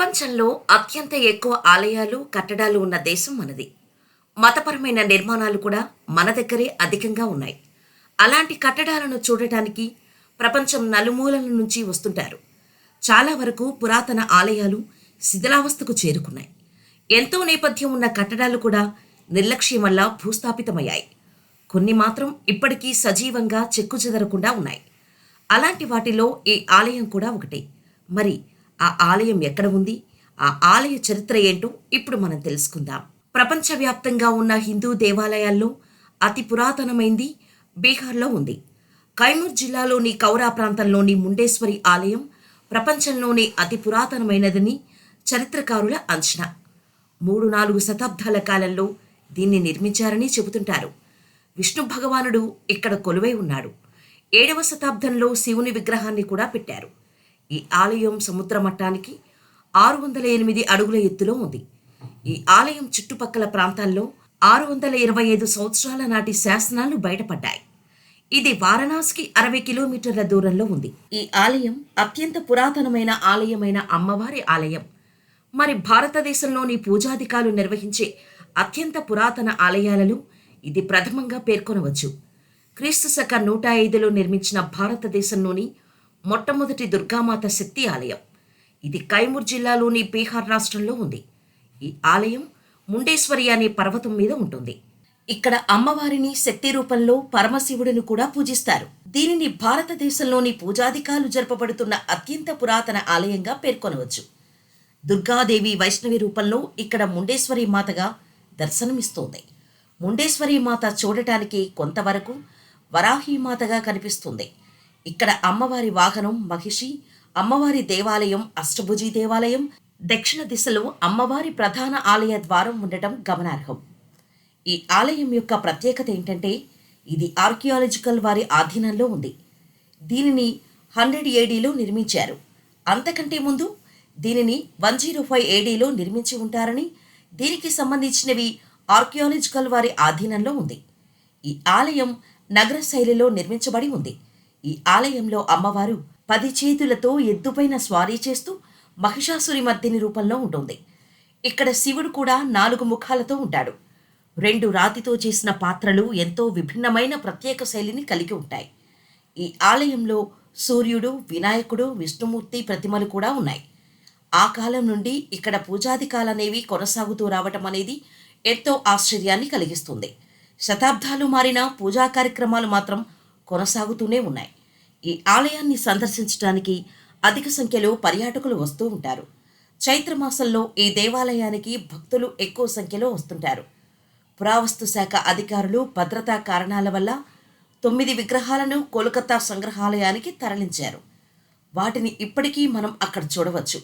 ప్రపంచంలో అత్యంత ఎక్కువ ఆలయాలు, కట్టడాలు ఉన్న దేశం మనది. మతపరమైన నిర్మాణాలు కూడా మన దగ్గరే అధికంగా ఉన్నాయి. అలాంటి కట్టడాలను చూడటానికి ప్రపంచం నలుమూలల నుంచి వస్తుంటారు. చాలా వరకు పురాతన ఆలయాలు శిథిలావస్థకు చేరుకున్నాయి. ఎంతో నేపథ్యం ఉన్న కట్టడాలు కూడా నిర్లక్ష్యం వల్ల భూస్థాపితమయ్యాయి. కొన్ని మాత్రం ఇప్పటికీ సజీవంగా చెక్కుచెదరకుండా ఉన్నాయి. అలాంటి వాటిలో ఈ ఆలయం కూడా ఒకటి. మరి ఆ ఆలయం ఎక్కడ ఉంది? ఆ ఆలయ చరిత్ర ఏంటో ఇప్పుడు మనం తెలుసుకుందాం. ప్రపంచవ్యాప్తంగా ఉన్న హిందూ దేవాలయాల్లో అతి పురాతనమైంది బీహార్లో ఉంది. కైమూర్ జిల్లాలోని కౌరా ప్రాంతంలోని ముండేశ్వరి ఆలయం ప్రపంచంలోనే అతి పురాతనమైనదని చరిత్రకారుల అంచనా. 3-4 శతాబ్దాల కాలంలో దీన్ని నిర్మించారని చెబుతుంటారు. విష్ణు భగవానుడు ఇక్కడ కొలువై ఉన్నాడు. 7వ శతాబ్దంలో శివుని విగ్రహాన్ని కూడా పెట్టారు. ఈ ఆలయం సముద్ర మట్టానికి 608 అడుగుల ఎత్తులో ఉంది. ఈ ఆలయం చుట్టుపక్కల ప్రాంతాల్లో 625 సంవత్సరాల నాటి శాసనాలు బయటపడ్డాయి. ఇది వారణాసికి 60 కిలోమీటర్ల దూరంలో ఉంది. ఈ ఆలయం అత్యంత పురాతనమైన ఆలయమైన అమ్మవారి ఆలయం. మరి భారతదేశంలోని పూజాధికాలు నిర్వహించే అత్యంత పురాతన ఆలయాలలో ఇది ప్రథమంగా పేర్కొనవచ్చు. క్రీస్తు శక 105లో నిర్మించిన భారతదేశంలోని మొట్టమొదటి దుర్గామాత శక్తి ఆలయం. ఇది కైమూర్ జిల్లాలోని బీహార్ రాష్ట్రంలో ఉంది. ఈ ఆలయం ముండేశ్వరి అనే పర్వతం మీద ఉంటుంది. ఇక్కడ అమ్మవారిని శక్తి రూపంలో పరమశివుడిని కూడా పూజిస్తారు. దీనిని భారతదేశంలోని పూజాధికాలు జరపబడుతున్న అత్యంత పురాతన ఆలయంగా పేర్కొనవచ్చు. దుర్గాదేవి వైష్ణవి రూపంలో ఇక్కడ ముండేశ్వరి మాతగా దర్శనమిస్తోంది. ముండేశ్వరి మాత చూడటానికి కొంతవరకు వరాహీమాతగా కనిపిస్తుంది. ఇక్కడ అమ్మవారి వాహనం మహిషి, అమ్మవారి దేవాలయం అష్టభుజి దేవాలయం, దక్షిణ దిశలో అమ్మవారి ప్రధాన ఆలయ ద్వారం ఉండటం గమనార్హం. ఈ ఆలయం యొక్క ప్రత్యేకత ఏంటంటే ఇది ఆర్కియాలజికల్ వారి ఆధీనంలో ఉంది. దీనిని 100 ఏడీలో నిర్మించారు. అంతకంటే ముందు దీనిని 105 ఏడీలో నిర్మించి ఉంటారని, దీనికి సంబంధించినవి ఆర్కియాలజికల్ వారి ఆధీనంలో ఉంది. ఈ ఆలయం నగర శైలిలో నిర్మించబడి ఉంది. ఈ ఆలయంలో అమ్మవారు 10 చేతులతో ఎద్దుపైన స్వారీ చేస్తూ మహిషాసురి మర్దిని రూపంలో ఉంటుంది. ఇక్కడ శివుడు కూడా 4 ముఖాలతో ఉంటాడు. 2 రాతితో చేసిన పాత్రలు ఎంతో విభిన్నమైన ప్రత్యేక శైలిని కలిగి ఉంటాయి. ఈ ఆలయంలో సూర్యుడు, వినాయకుడు, విష్ణుమూర్తి ప్రతిమలు కూడా ఉన్నాయి. ఆ కాలం నుండి ఇక్కడ పూజాధికాలనేవి కొనసాగుతూ రావటం అనేది ఎంతో ఆశ్చర్యాన్ని కలిగిస్తుంది. శతాబ్దాలు మారిన పూజా కార్యక్రమాలు మాత్రం కొనసాగుతూనే ఉన్నాయి. ఈ ఆలయాన్ని సందర్శించడానికి అధిక సంఖ్యలో పర్యాటకులు వస్తూ ఉంటారు. చైత్రమాసంలో ఈ దేవాలయానికి భక్తులు ఎక్కువ సంఖ్యలో వస్తుంటారు. పురావస్తు శాఖ అధికారులు భద్రతా కారణాల వల్ల 9 విగ్రహాలను కోల్కతా సంగ్రహాలయానికి తరలించారు. వాటిని ఇప్పటికీ మనం అక్కడ చూడవచ్చు.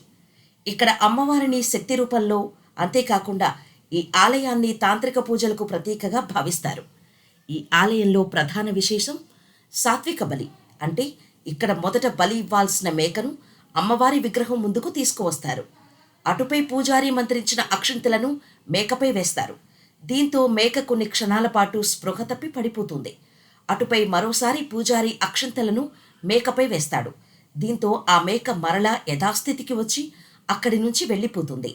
ఇక్కడ అమ్మవారిని శక్తి రూపంలో, అంతేకాకుండా ఈ ఆలయాన్ని తాంత్రిక పూజలకు ప్రతీకగా భావిస్తారు. ఈ ఆలయంలో ప్రధాన విశేషం సాత్విక బలి. అంటే ఇక్కడ మొదట బలి ఇవ్వాల్సిన మేకను అమ్మవారి విగ్రహం ముందుకు తీసుకువస్తారు. అటుపై పూజారి మంత్రించిన అక్షింతలను మేకపై వేస్తారు. దీంతో మేక కొన్ని క్షణాల పాటు స్పృహ తప్పి పడిపోతుంది. అటుపై మరోసారి పూజారి అక్షింతలను మేకపై వేస్తాడు. దీంతో ఆ మేక మరలా యథాస్థితికి వచ్చి అక్కడి నుంచి వెళ్ళిపోతుంది.